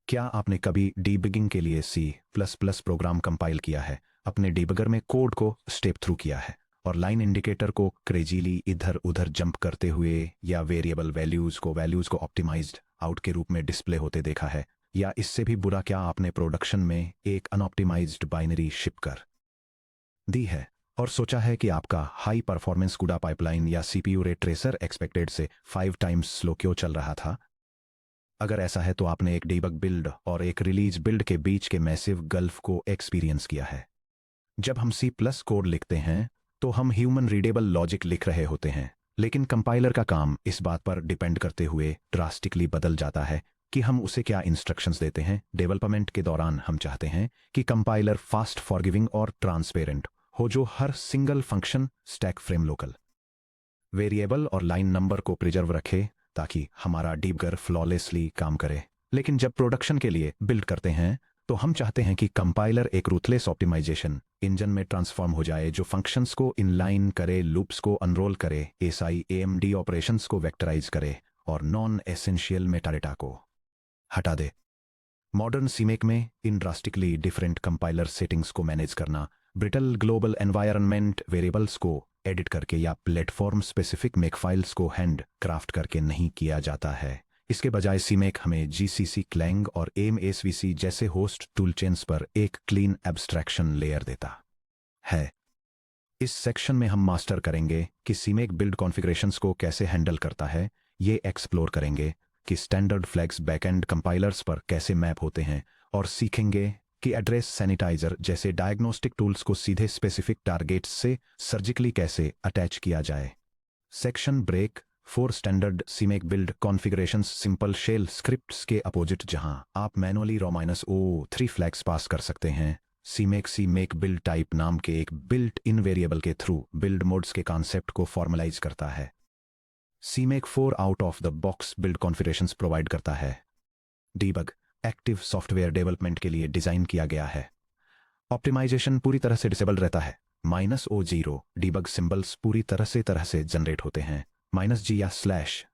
क्या आपने कभी डीबगिंग के लिए C plus plus program compile किया है, अपने डीबगर में कोड को स्टेप थ्रू किया है और लाइन इंडिकेटर को क्रेजीली इधर उधर जंप करते हुए या वेरिएबल वैल्यूज को ऑप्टिमाइज्ड आउट के रूप में डिस्प्ले होते देखा है? या इससे भी बुरा, क्या आपने प्रोडक्शन में एक अनऑप्टिमाइज्ड बाइनरी शिप कर दी है और सोचा है कि आपका हाई परफॉर्मेंस CUDA पाइपलाइन या CPU रे ट्रेसर एक्सपेक्टेड से 5 टाइम्स स्लो क्यों चल रहा था? अगर ऐसा है तो आपने एक डीबग बिल्ड और एक रिलीज बिल्ड के बीच के मैसिव गल्फ को एक्सपीरियंस किया है। जब हम C प्लस कोड लिखते हैं तो हम ह्यूमन रीडेबल लॉजिक लिख रहे होते हैं, लेकिन कंपाइलर का काम इस बात पर डिपेंड करते हुए ड्रास्टिकली बदल जाता है कि हम उसे क्या इंस्ट्रक्शंस देते हैं। डेवलपमेंट के दौरान हम चाहते हैं कि कंपाइलर फास्ट, फॉरगिविंग और ट्रांसपेरेंट हो, जो हर single function, stack frame, local variable और लाइन नंबर को प्रिजर्व रखे ताकि हमारा डीबगर फ्लॉलेसली काम करे। लेकिन जब प्रोडक्शन के लिए बिल्ड करते हैं तो हम चाहते हैं कि कंपाइलर एक रूथलेस ऑप्टिमाइजेशन इंजन में ट्रांसफॉर्म हो जाए, जो फंक्शंस को इनलाइन करे, लूप्स को अनरोल करे, एसआई एएमडी ऑपरेशंस को वेक्टराइज करे और नॉन एसेंशियल मेटाडेटा को हटा दे। मॉडर्न सीमेक में इन ड्रास्टिकली डिफरेंट कंपाइलर सेटिंग्स को मैनेज करना, ब्रिटल ग्लोबल एनवायरनमेंट वेरिएबल्स को एडिट करके या प्लेटफॉर्म स्पेसिफिक मेकफाइल्स को हैंड क्राफ्ट करके नहीं किया जाता है। इसके बजाय सीमेक हमें जीसीसी, क्लैंग और एमएसवीसी जैसे होस्ट टूलचेन्स पर एक क्लीन एब्स्ट्रैक्शन लेयर देता है। इस सेक्शन में हम मास्टर करेंगे कि सीमेक बिल्ड कॉन्फ़िगरेशंस को कैसे हैंडल करता है। ये एक्सप्लोर करेंगे कि स्टैंडर्ड फ्लैग्स बैकएंड कंपाइलर्स पर कैसे मैप होते हैं और सीखेंगे कि एड्रेस सैनिटाइजर जैसे डायग्नोस्टिक टूल्स को सीधे स्पेसिफिक टारगेट्स से सर्जिकली कैसे अटैच किया जाए। Section break 4 standard CMake build configurations simple shell scripts के अपोजिट, जहां आप मैनुअली -O3 फ्लैग्स पास कर सकते हैं। सीमेक बिल्ड टाइप नाम के एक बिल्ट इन वेरिएबल के थ्रू बिल्ड मोड्स के कॉन्सेप्ट को फॉर्मलाइज करता है। सीमेक 4 out of the box build configurations provide करता है। डीबग एक्टिव सॉफ्टवेयर डेवलपमेंट के लिए डिजाइन किया गया है। ऑप्टिमाइजेशन पूरी तरह से डिसेबल रहता है। -O0 डीबग सिंबल्स पूरी तरह से जनरेट होते हैं। -G या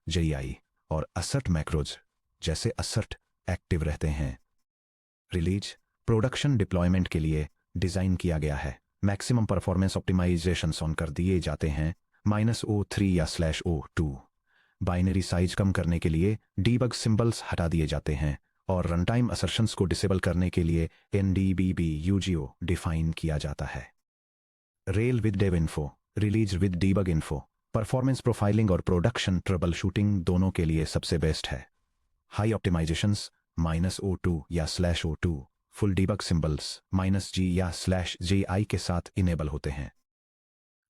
/JI और असर्ट मैक्रोज जैसे असर्ट एक्टिव रहते हैं। रिलीज प्रोडक्शन डिप्लॉयमेंट के लिए डिजाइन किया गया है। मैक्सिमम परफॉर्मेंस ऑप्टिमाइजेशन ऑन कर दिए जाते हैं। -O3 या /O2 बाइनरी साइज कम करने के लिए डीबग सिंबल्स हटा दिए जाते हैं और रनटाइम असर्शंस को डिसेबल करने के लिए NDBBUGO डिफाइन किया जाता है। Rel with dev info, release with debug info performance profiling और प्रोडक्शन ट्रबल शूटिंग दोनों के लिए सबसे बेस्ट है। हाई ऑप्टिमाइजेशंस -O2 या /O2 full debug symbols -G या /JI के साथ इनेबल होते हैं।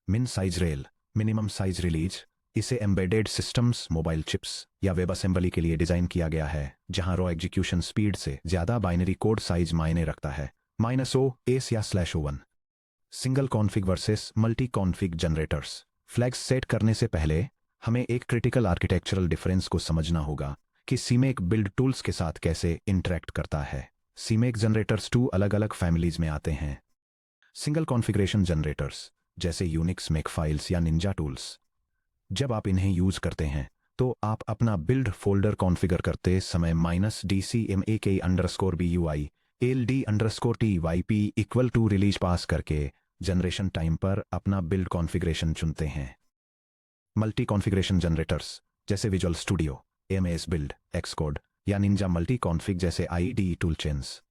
मिन size rail minimum size release, इसे एम्बेडेड सिस्टम्स, मोबाइल चिप्स या वेब असेंबली के लिए डिजाइन किया गया है, जहां रॉ एग्जीक्यूशन स्पीड से ज्यादा बाइनरी कोड साइज मायने रखता है। -O एस या /O1 single config versus multi config generators. Flags set करने से पहले हमें एक क्रिटिकल आर्किटेक्चरल डिफरेंस को समझना होगा कि सीमेक बिल्ड टूल्स के साथ कैसे इंटरेक्ट करता है। सीमेक जनरेटर्स 2 अलग अलग फैमिलीज में आते हैं। सिंगल कॉन्फ़िगरेशन जनरेटर्स जैसे यूनिक्स मेकफाइल्स या निंजा टूल्स। जब आप इन्हें यूज करते हैं तो आप अपना बिल्ड फोल्डर कॉन्फ़िगर करते समय -DCMAK_BUI LD_TYP = रिलीज पास करके जनरेशन टाइम पर अपना बिल्ड कॉन्फ़िगरेशन चुनते हैं। मल्टी कॉन्फ़िगरेशन जनरेटर्स जैसे visual studio, MS build, Xcode या निंजा मल्टी कॉन्फ़िग जैसे IDE टूलचेन्स।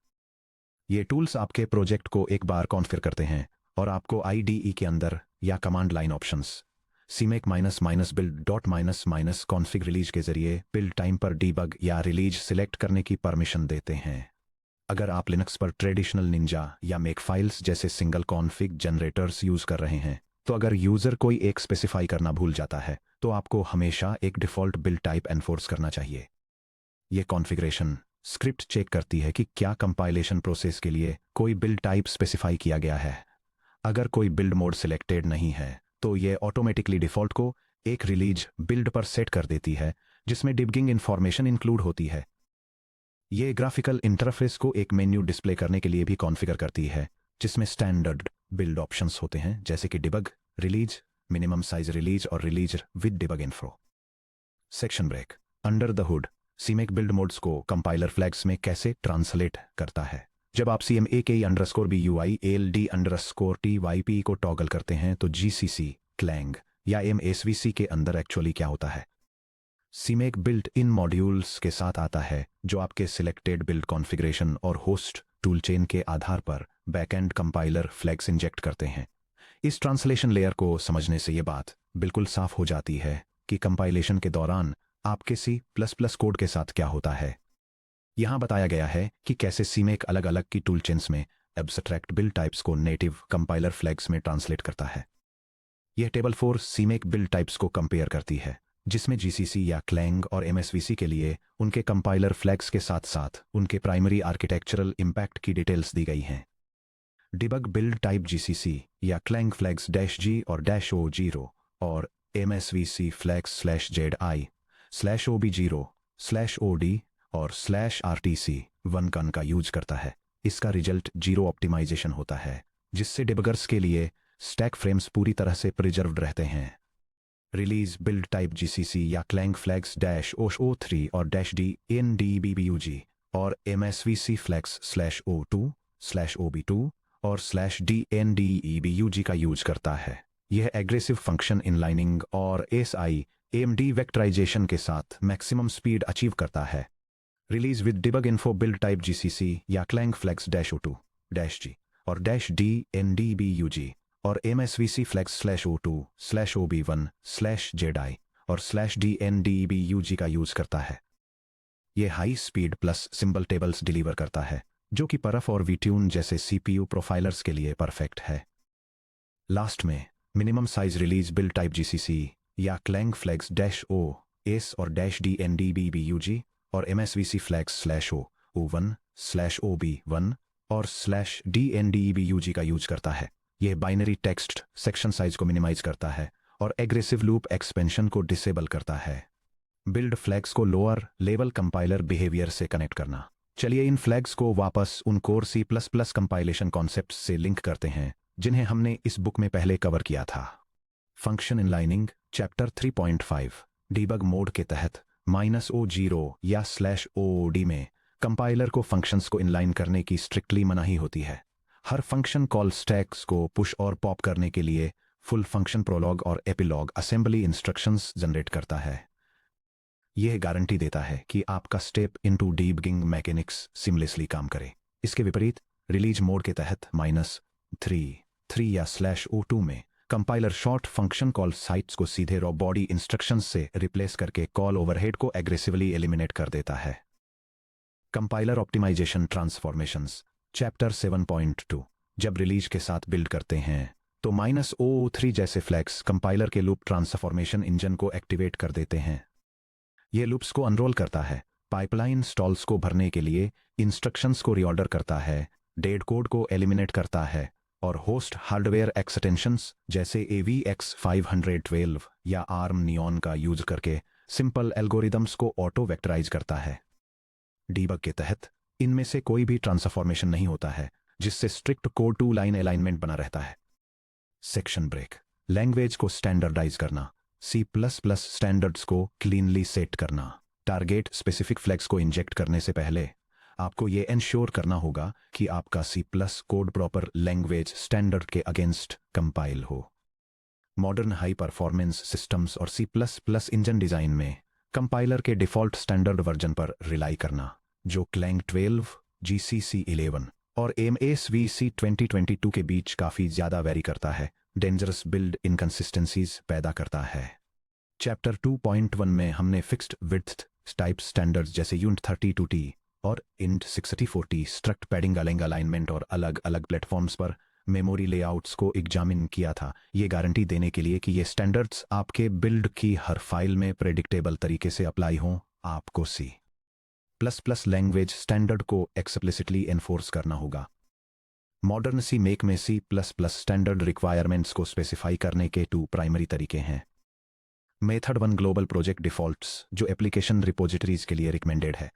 ये टूल्स आपके प्रोजेक्ट को एक बार कॉन्फ़िगर करते हैं और आपको IDE के अंदर या command line options CMake -build config release के जरिए बिल्ड टाइम पर डीबग या रिलीज सिलेक्ट करने की परमिशन देते हैं। अगर आप लिनक्स पर ट्रेडिशनल निंजा या मेकफाइल्स जैसे सिंगल कॉन्फ़िग जनरेटर्स यूज कर रहे हैं, तो अगर यूजर कोई एक स्पेसिफाई करना भूल जाता है तो आपको हमेशा एक डिफ़ॉल्ट बिल्ड टाइप एनफोर्स करना चाहिए। यह कॉन्फ़िगरेशन स्क्रिप्ट चेक करती है कि क्या कंपाइलेशन प्रोसेस के लिए कोई बिल्ड टाइप स्पेसिफाई किया गया है। अगर कोई बिल्ड मोड सिलेक्टेड नहीं है तो यह ऑटोमेटिकली डिफ़ॉल्ट को एक रिलीज बिल्ड पर सेट कर देती है जिसमें डिबगिंग इंफॉर्मेशन इंक्लूड होती है। यह ग्राफिकल इंटरफेस को एक मेन्यू डिस्प्ले करने के लिए भी कॉन्फ़िगर करती है, जिसमें स्टैंडर्ड बिल्ड ऑप्शंस होते हैं जैसे कि debug, release, minimum size release और release with debug info. Section break under the hood CMake build modes को कंपाइलर फ्लैग्स में कैसे ट्रांसलेट करता है? जब आप CMAKE_BUILD_TYP को टॉगल करते हैं तो GCC, क्लैंग या MSVC के अंदर एक्चुअली क्या होता है? सीमेक बिल्ट इन मॉड्यूल्स के साथ आता है जो आपके सिलेक्टेड बिल्ड कॉन्फ़िगरेशन और होस्ट टूलचेन के आधार पर बैकएंड कंपाइलर फ्लैग्स इंजेक्ट करते हैं। इस ट्रांसलेशन लेयर को समझने से ये बात बिल्कुल साफ हो जाती है कि कंपाइलेशन के दौरान आपके C++ कोड के साथ क्या होता है। यहाँ बताया गया है कि कैसे सीमेक अलग अलग की टूलचेन्स में एब्स्ट्रैक्ट बिल्ड टाइप्स को नेटिव कंपाइलर फ्लैग्स में ट्रांसलेट करता है। यह टेबल 4 सीमेक बिल्ड टाइप्स को कंपेयर करती है, जिसमें GCC या क्लैंग और MSVC के लिए उनके कंपाइलर फ्लैग्स के साथ साथ उनके प्राइमरी आर्किटेक्चरल इम्पैक्ट की डिटेल्स दी गई हैं। डिबग बिल्ड टाइप GCC या क्लैंग फ्लैग्स -G और -O0 और MSVC फ्लैग्स /JI/OB0/OD और /RTC1 का यूज करता है। इसका रिजल्ट 0 ऑप्टिमाइजेशन होता है, जिससे डिबगर्स के लिए स्टैक फ्रेम्स पूरी तरह से प्रिजर्व्ड रहते हैं। रिलीज बिल्ड टाइप GCC या क्लैंग फ्लैग्स -O3 और -DNDBBUG और MSVC फ्लैग्स /O2/OB2 और /DNDEBUG का यूज करता है। यह एग्रेसिव फंक्शन इनलाइनिंग और SI/AMD वेक्टराइजेशन के साथ मैक्सिमम स्पीड अचीव करता है। Release with debug info build type GCC या क्लैंग फ्लैग्स -O2-G और -DNDBUG और MSVC फ्लैग्स /O2/OB1/JDI और /DNDBUG का यूज करता है। यह high speed plus symbol tables deliver करता है, जो कि परफ और वीट्यून जैसे CPU प्रोफाइलर्स के लिए परफेक्ट है। लास्ट में minimum size release build type GCC या क्लैंग फ्लैग्स -OS और -DNDBBUG और MSVC फ्लैग्स /O1/OB1 और /DNDBUG का यूज करता है। यह बाइनरी टेक्स्ट सेक्शन साइज को मिनिमाइज करता है और एग्रेसिव लूप एक्सपेंशन को डिसेबल करता है। बिल्ड फ्लैग्स को लोअर लेवल कंपाइलर बिहेवियर से कनेक्ट करना। चलिए इन फ्लैग्स को वापस उन कोर C++ कंपाइलेशन कॉन्सेप्ट्स से लिंक करते हैं जिन्हें हमने इस बुक में पहले कवर किया था। फंक्शन इनलाइनिंग चैप्टर 3.5 डीबग मोड के तहत -O0 या /OD में कंपाइलर को फंक्शंस को इनलाइन करने की स्ट्रिक्टली मनाही होती है। हर फंक्शन कॉल स्टैक्स को पुश और पॉप करने के लिए फुल फंक्शन प्रोलॉग और एपिलॉग असेंबली इंस्ट्रक्शंस जनरेट करता है। यह गारंटी देता है कि आपका स्टेप इनटू डीबगिंग मैकेनिक्स सिमलेसली काम करे। इसके विपरीत रिलीज मोड के तहत -3 या /O2 में compiler short function call sites को सीधे रॉ बॉडी इंस्ट्रक्शंस से रिप्लेस करके कॉल ओवरहेड को एग्रेसिवली एलिमिनेट कर देता है। कंपाइलर ऑप्टिमाइजेशन ट्रांसफॉर्मेशंस चैप्टर 7.2 जब रिलीज के साथ बिल्ड करते हैं तो -O3 जैसे फ्लैग्स कंपाइलर के लूप ट्रांसफॉर्मेशन इंजन को एक्टिवेट कर देते हैं। यह लूप्स को अनरोल करता है, पाइपलाइन स्टॉल्स को भरने के लिए इंस्ट्रक्शंस को रीऑर्डर करता है, डेड कोड को एलिमिनेट करता है और होस्ट हार्डवेयर एक्सटेंशंस जैसे AVX512 या ARM नियॉन का यूज करके सिंपल एल्गोरिदम्स को ऑटो वेक्टराइज करता है। डीबग के तहत इनमें से कोई भी ट्रांसफॉर्मेशन नहीं होता है, जिससे strict code to line alignment बना रहता है। सेक्शन ब्रेक लैंग्वेज को स्टैंडर्डाइज करना, C++ स्टैंडर्ड्स को क्लीनली सेट करना। टारगेट स्पेसिफिक फ्लैग्स को इंजेक्ट करने से पहले आपको यह एंश्योर करना होगा कि आपका C+ code proper language standard के अगेंस्ट कंपाइल हो। मॉडर्न हाई परफॉर्मेंस सिस्टम्स और C++ इंजन डिजाइन में कंपाइलर के डिफॉल्ट स्टैंडर्ड वर्जन पर रिलाई करना, जो क्लैंग 12, GCC 11 और MSVC 2022 के बीच काफी ज्यादा वेरी करता है, डेंजरस बिल्ड इनकंसिस्टेंसीज पैदा करता है। चैप्टर 2.1 में हमने फिक्स्ड विड्थ टाइप स्टैंडर्ड्स जैसे UNT32T और INT64T स्ट्रक्ट पैडिंग अलाइनमेंट और अलग अलग प्लेटफॉर्म्स पर मेमोरी लेआउट्स को एग्जामिन किया था, ये गारंटी देने के लिए कि ये स्टैंडर्ड्स आपके बिल्ड की हर फाइल में प्रेडिक्टेबल तरीके से अप्लाई हों। आपको C++ लैंग्वेज स्टैंडर्ड को एक्सप्लिसिटली एनफोर्स करना होगा। मॉडर्न CMake में C++ स्टैंडर्ड रिक्वायरमेंट्स को स्पेसिफाई करने के 2 प्राइमरी तरीके हैं। मेथड 1 ग्लोबल प्रोजेक्ट डिफॉल्ट्स, जो एप्लीकेशन रिपोजिटरीज के लिए रिकमेंडेड है।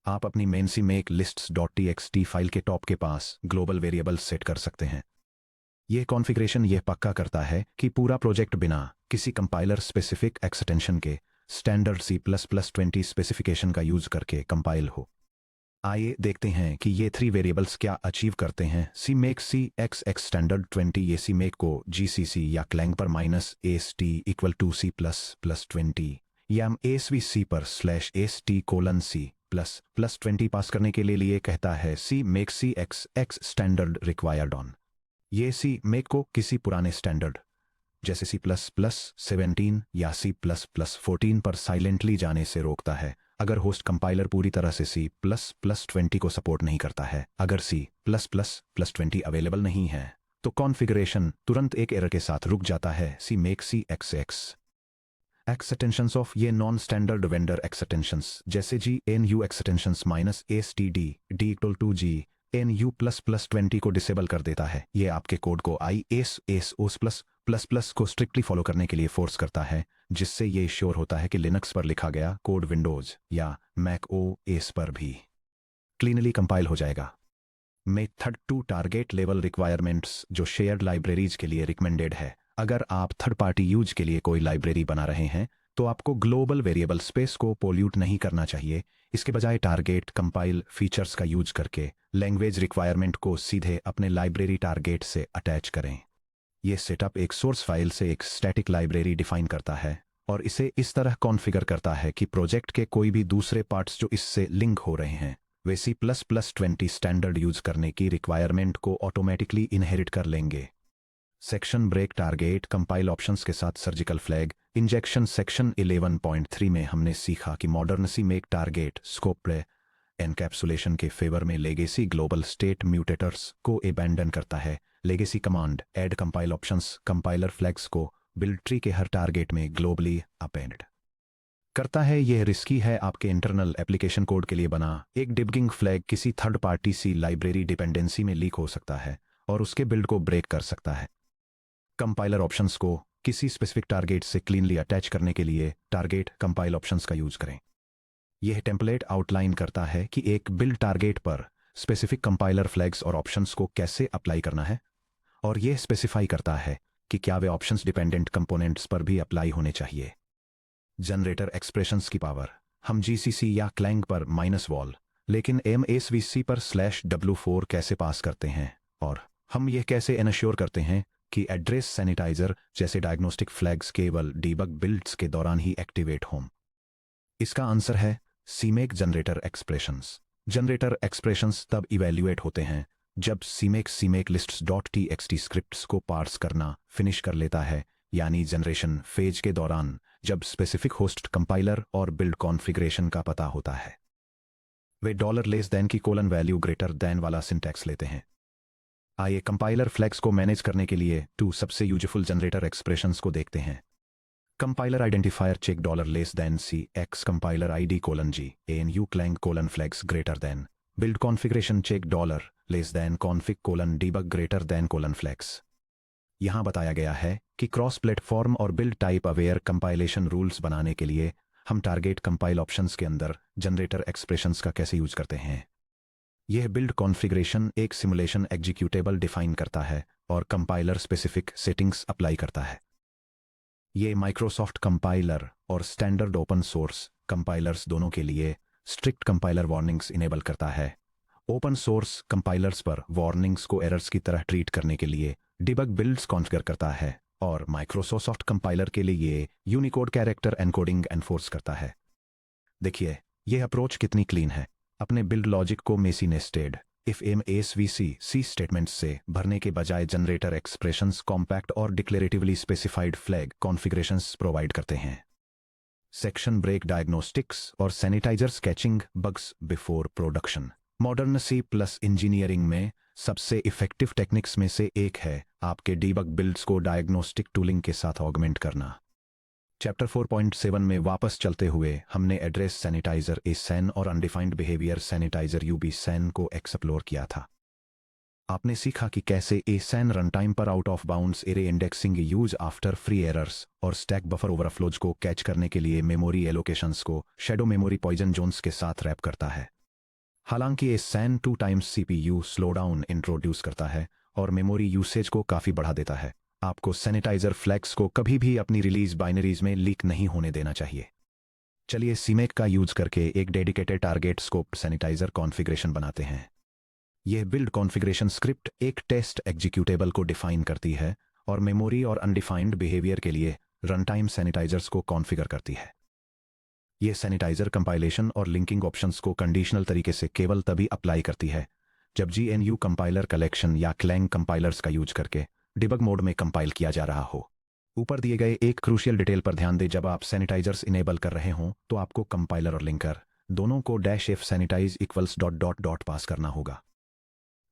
आप अपनी मेन CMake lists.txt फाइल के टॉप के पास ग्लोबल वेरिएबल्स सेट कर सकते हैं। यह कॉन्फ़िगरेशन यह पक्का करता है कि पूरा प्रोजेक्ट बिना किसी कंपाइलर स्पेसिफिक एक्सटेंशन के स्टैंडर्ड C++20 स्पेसिफिकेशन का यूज करके कंपाइल हो। आइए देखते हैं कि ये 3 वेरिएबल्स क्या अचीव करते हैं। सी make C X X standard 20, ये सी मेक को GCC या क्लैंग पर -AST इक्वल टू C++20 या ASVC पर /AST:\C++20 पास करने के लिए कहता है CMake C X X standard required on. ये सी मेक को किसी पुराने स्टैंडर्ड जैसे C++17 या C++14 पर साइलेंटली जाने से रोकता है अगर होस्ट कंपाइलर पूरी तरह से C++20 को सपोर्ट नहीं करता है। अगर C++20 अवेलेबल नहीं है तो कॉन्फ़िगरेशन तुरंत एक एरर के साथ रुक जाता है। CMake C X X extensions off ये नॉन स्टैंडर्ड वेंडर एक्सटेंशंस जैसे GNU एक्सटेंशंस -ASTD D=GNU++20 को डिसेबल कर देता है। ये आपके कोड को ISO++ को स्ट्रिक्टली फॉलो करने के लिए फोर्स करता है, जिससे ये श्योर होता है कि लिनक्स पर लिखा गया कोड विंडोज या मैक OS पर भी क्लीनली कंपाइल हो जाएगा। Method to target level requirements जो शेयर्ड लाइब्रेरीज के लिए रिकमेंडेड है। अगर आप थर्ड पार्टी यूज के लिए कोई लाइब्रेरी बना रहे हैं तो आपको ग्लोबल वेरिएबल स्पेस को पोल्यूट नहीं करना चाहिए। इसके बजाय टारगेट कंपाइल फीचर्स का यूज करके लैंग्वेज रिक्वायरमेंट को सीधे अपने लाइब्रेरी टारगेट से अटैच करें। यह सेटअप एक सोर्स फाइल से एक स्टैटिक लाइब्रेरी डिफाइन करता है और इसे इस तरह कॉन्फ़िगर करता है कि प्रोजेक्ट के कोई भी दूसरे पार्ट्स जो इससे लिंक हो रहे हैं वे C++20 स्टैंडर्ड यूज करने की रिक्वायरमेंट को ऑटोमेटिकली इनहेरिट कर लेंगे। Section break target compile options के साथ सर्जिकल फ्लैग इंजेक्शन। सेक्शन 11.3 में हमने सीखा कि मॉडर्न सी मेक टारगेट स्कोप एनकैप्सुलेशन के फेवर में लेगेसी ग्लोबल स्टेट म्यूटेटर्स को अबैंडन करता है। Legacy command add compile options compiler flags को बिल्ड ट्री के हर टारगेट में ग्लोबली अपेंड करता है। यह रिस्की है। आपके इंटरनल एप्लीकेशन कोड के लिए बना एक डिबगिंग फ्लैग किसी थर्ड पार्टी सी लाइब्रेरी डिपेंडेंसी में लीक हो सकता है और उसके बिल्ड को ब्रेक कर सकता है। कंपाइलर ऑप्शंस को किसी स्पेसिफिक टारगेट से क्लीनली अटैच करने के लिए टारगेट कंपाइल ऑप्शंस का यूज करें। यह टेम्पलेट आउटलाइन करता है कि एक बिल्ड टारगेट पर स्पेसिफिक कंपाइलर फ्लैग्स और ऑप्शंस को कैसे अप्लाई करना है और यह स्पेसिफाई करता है कि क्या वे ऑप्शंस डिपेंडेंट कंपोनेंट्स पर भी अप्लाई होने चाहिए। जनरेटर एक्सप्रेशंस की पावर हम GCC या क्लैंग पर -वॉल लेकिन MSVC पर /W4 कैसे पास करते हैं और हम यह कैसे एनश्योर करते हैं कि एड्रेस सैनिटाइजर जैसे डायग्नोस्टिक फ्लैग्स केवल डीबग बिल्ड्स के दौरान ही एक्टिवेट हों। इसका आंसर है सीमेक जनरेटर एक्सप्रेशंस। जनरेटर एक्सप्रेशंस तब इवैल्यूएट होते हैं जब सीमेक lists.txt स्क्रिप्ट्स को पार्स करना फिनिश कर लेता है, यानी जनरेशन फेज के दौरान जब स्पेसिफिक होस्ट कंपाइलर और बिल्ड कॉन्फ़िगरेशन का पता होता है। वे $लेस देन की वैल्यू ग्रेटर देन वाला सिंटैक्स लेते हैं। आइए कंपाइलर फ्लैग्स को मैनेज करने के लिए 2 सबसे यूजफुल जनरेटर एक्सप्रेशंस को देखते हैं। Compiler identifier check $less than C X compiler ID:G ANU Clang flags greater than build configuration check $less than config debug greater than flags. यहां बताया गया है कि क्रॉस प्लेटफॉर्म और build type aware compilation rules बनाने के लिए हम टारगेट कंपाइल ऑप्शंस के अंदर जनरेटर एक्सप्रेशंस का कैसे यूज करते हैं। यह बिल्ड कॉन्फ़िगरेशन एक सिमुलेशन एग्जीक्यूटेबल डिफाइन करता है और कंपाइलर स्पेसिफिक सेटिंग्स अप्लाई करता है। ये माइक्रोसॉफ्ट कंपाइलर और स्टैंडर्ड ओपन सोर्स कंपाइलर्स दोनों के लिए स्ट्रिक्ट कंपाइलर वार्निंग्स इनेबल करता है। ओपन सोर्स कंपाइलर्स पर वार्निंग्स को एरर्स की तरह ट्रीट करने के लिए डिबग बिल्ड्स कॉन्फ़िगर करता है और माइक्रोसॉफ्ट कंपाइलर के लिए ये यूनिकोड कैरेक्टर एनकोडिंग एनफोर्स करता है। देखिए यह अप्रोच कितनी क्लीन है। अपने बिल्ड लॉजिक को messy nested if MSVC C statements से भरने के बजाय जनरेटर एक्सप्रेशंस कॉम्पैक्ट और declaratively specified flag configurations provide करते हैं। सेक्शन ब्रेक डायग्नोस्टिक्स और sanitizer catching bugs before production modern C+ engineering में सबसे इफेक्टिव टेक्निक्स में से एक है आपके डीबग बिल्ड्स को डायग्नोस्टिक टूलिंग के साथ ऑगमेंट करना। चैप्टर 4.7 में वापस चलते हुए हमने एड्रेस सैनिटाइजर ASAN और अनडिफाइंड बिहेवियर सैनिटाइजर UBSAN को एक्सप्लोर किया था। आपने सीखा कि कैसे ASAN रनटाइम पर out of bounds array indexing use after free errors और स्टैक बफर ओवरफ्लोज को कैच करने के लिए मेमोरी एलोकेशंस को शैडो मेमोरी पॉइजन जोन्स के साथ रैप करता है। हालांकि ASAN 2 times CPU slowdown introduce करता है और मेमोरी यूसेज को काफ़ी बढ़ा देता है। आपको सैनिटाइजर फ्लैग्स को कभी भी अपनी रिलीज बाइनरीज में लीक नहीं होने देना चाहिए। चलिए सीमेक का यूज करके एक dedicated target scope sanitizer configuration बनाते हैं। यह बिल्ड कॉन्फ़िगरेशन स्क्रिप्ट एक टेस्ट एग्जीक्यूटेबल को डिफाइन करती है और मेमोरी और अनडिफाइंड बिहेवियर के लिए रन टाइम सैनिटाइजर्स को कॉन्फ़िगर करती है। यह सैनिटाइजर कंपाइलेशन और लिंकिंग ऑप्शंस को कंडीशनल तरीके से केवल तभी अप्लाई करती है जब GNU कंपाइलर कलेक्शन या क्लैंग कंपाइलर्स का यूज करके डिबग मोड में कंपाइल किया जा रहा हो। ऊपर दिए गए एक क्रूशियल डिटेल पर ध्यान दें, जब आप सैनिटाइजर्स इनेबल कर रहे हों तो आपको कंपाइलर और लिंकर दोनों को -f सैनिटाइज इक्वल्स ... पास करना होगा।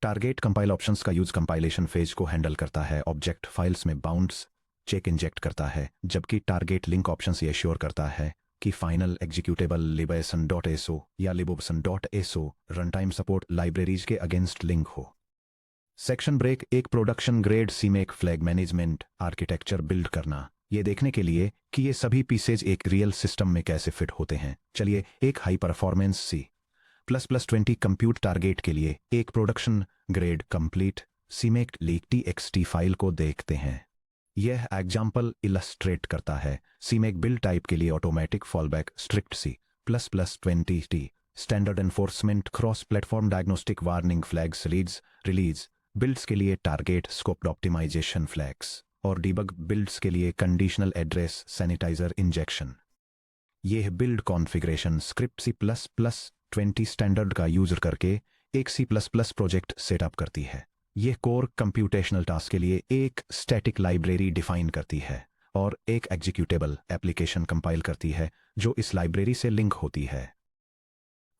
टारगेट कंपाइल ऑप्शंस का यूज कंपाइलेशन फेज को हैंडल करता है, ऑब्जेक्ट फाइल्स में बाउंड्स चेक इंजेक्ट करता है, जबकि टारगेट लिंक ऑप्शंस ये श्योर करता है कि फाइनल एग्जीक्यूटेबल libson.so या libson.so रनटाइम सपोर्ट लाइब्रेरीज के अगेंस्ट लिंक हो। सेक्शन ब्रेक एक production grade CMake flag management architecture build करना, ये देखने के लिए कि ये सभी पीसेज एक रियल सिस्टम में कैसे फिट होते हैं। चलिए एक high performance C++20 compute target के लिए एक प्रोडक्शन ग्रेड कंप्लीट सीमेक लीक txt फाइल को देखते हैं। यह एग्जाम्पल इलस्ट्रेट करता है सीमेक बिल्ड टाइप के लिए automatic fallback strict C++20 standard enforcement cross platform diagnostic warning flags release builds के लिए टारगेट स्कोप ऑप्टिमाइजेशन फ्लैग्स और डीबग बिल्ड्स के लिए कंडीशनल एड्रेस सैनिटाइजर इंजेक्शन। यह build configuration script C++20 standard का यूज करके एक C++ प्रोजेक्ट सेटअप करती है। यह कोर कंप्यूटेशनल टास्क के लिए एक स्टैटिक लाइब्रेरी डिफाइन करती है और एक एग्जीक्यूटेबल एप्लीकेशन कंपाइल करती है जो इस लाइब्रेरी से लिंक होती है।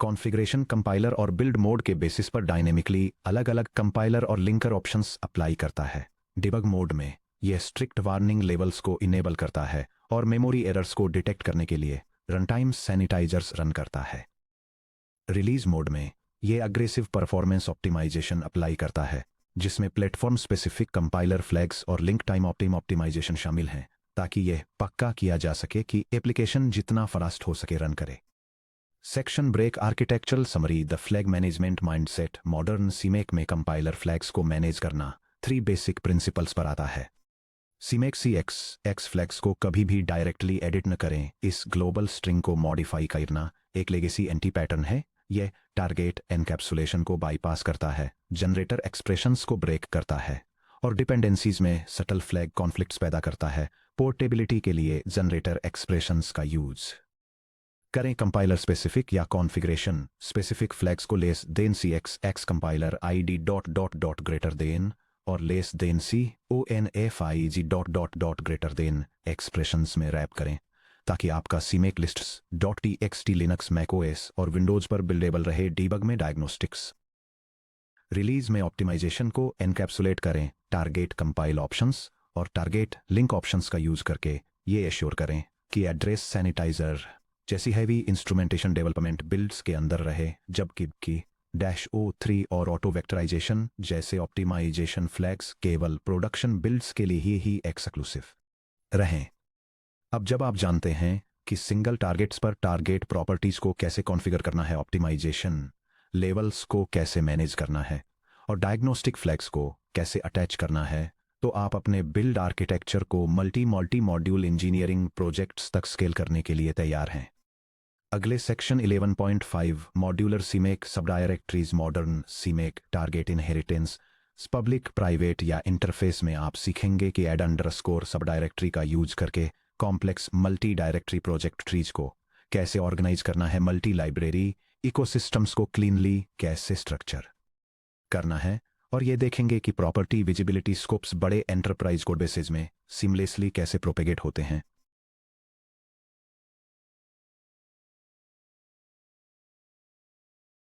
कॉन्फ़िगरेशन कंपाइलर और बिल्ड मोड के बेसिस पर डायनेमिकली अलग अलग कंपाइलर और लिंकर ऑप्शंस अप्लाई करता है। डिबग मोड में यह स्ट्रिक्ट वार्निंग लेवल्स को इनेबल करता है और मेमोरी एरर्स को डिटेक्ट करने के लिए रनटाइम सैनिटाइजर्स रन करता है। रिलीज मोड में यह अग्रेसिव परफॉर्मेंस ऑप्टिमाइजेशन अप्लाई करता है जिसमें प्लेटफॉर्म स्पेसिफिक कंपाइलर फ्लैग्स और लिंक टाइम ऑप्टिमाइजेशन शामिल हैं ताकि यह पक्का किया जा सके कि एप्लीकेशन जितना फास्ट हो सके रन करे। Section break architectural summary the flag management mindset modern CMake में कंपाइलर फ्लैग्स को मैनेज करना 3 बेसिक प्रिंसिपल्स पर आता है। सीमेक CX फ्लैग्स को कभी भी डायरेक्टली एडिट न करें। इस ग्लोबल स्ट्रिंग को मॉडिफाई करना एक लेगेसी एंटी पैटर्न है। यह टारगेट एनकैप्सुलेशन को बाईपास करता है, जनरेटर एक्सप्रेशंस को ब्रेक करता है और डिपेंडेंसीज में सटल फ्लैग कॉन्फ्लिक्ट्स पैदा करता है। पोर्टेबिलिटी के लिए जनरेटर एक्सप्रेशंस का यूज करें। कंपाइलर स्पेसिफिक या कॉन्फ़िगरेशन स्पेसिफिक फ्लैग्स को less than CX compiler ID ... greater than और less than CONFIG ... greater than expressions में रैप करें ताकि आपका CMake lists .txt Linux macOS और विंडोज पर बिल्डेबल रहे। डीबग में डायग्नोस्टिक्स रिलीज में ऑप्टिमाइजेशन को एनकैप्सुलेट करें। टारगेट कंपाइल ऑप्शंस और टारगेट लिंक ऑप्शंस का यूज करके ये एश्योर करें कि एड्रेस सैनिटाइजर जैसी हैवी इंस्ट्रूमेंटेशन डेवलपमेंट बिल्ड्स के अंदर रहे, जबकि -O3 और ऑटो वेक्टराइजेशन जैसे ऑप्टिमाइजेशन फ्लैग्स केवल प्रोडक्शन बिल्ड्स के लिए ही एक्सक्लूसिव रहें। अब जब आप जानते हैं कि सिंगल टारगेट्स पर टारगेट प्रॉपर्टीज को कैसे कॉन्फ़िगर करना है, ऑप्टिमाइजेशन लेवल्स को कैसे मैनेज करना है और डायग्नोस्टिक फ्लैग्स को कैसे अटैच करना है, तो आप अपने बिल्ड आर्किटेक्चर को मल्टी मॉड्यूल इंजीनियरिंग प्रोजेक्ट्स तक स्केल करने के लिए तैयार हैं। अगले section 11.5 modular CMake subdirectories modern CMake target inheritance public private या इंटरफेस में आप सीखेंगे कि ऐड सबडायरेक्टरी का यूज करके complex multi directory project trees को कैसे ऑर्गेनाइज करना है, मल्टी लाइब्रेरी इकोसिस्टम्स को क्लीनली कैसे स्ट्रक्चर करना है, और ये देखेंगे कि प्रॉपर्टी विजिबिलिटी स्कोप्स बड़े एंटरप्राइज कोड बेसेस में सीमलेसली कैसे प्रोपेगेट होते हैं।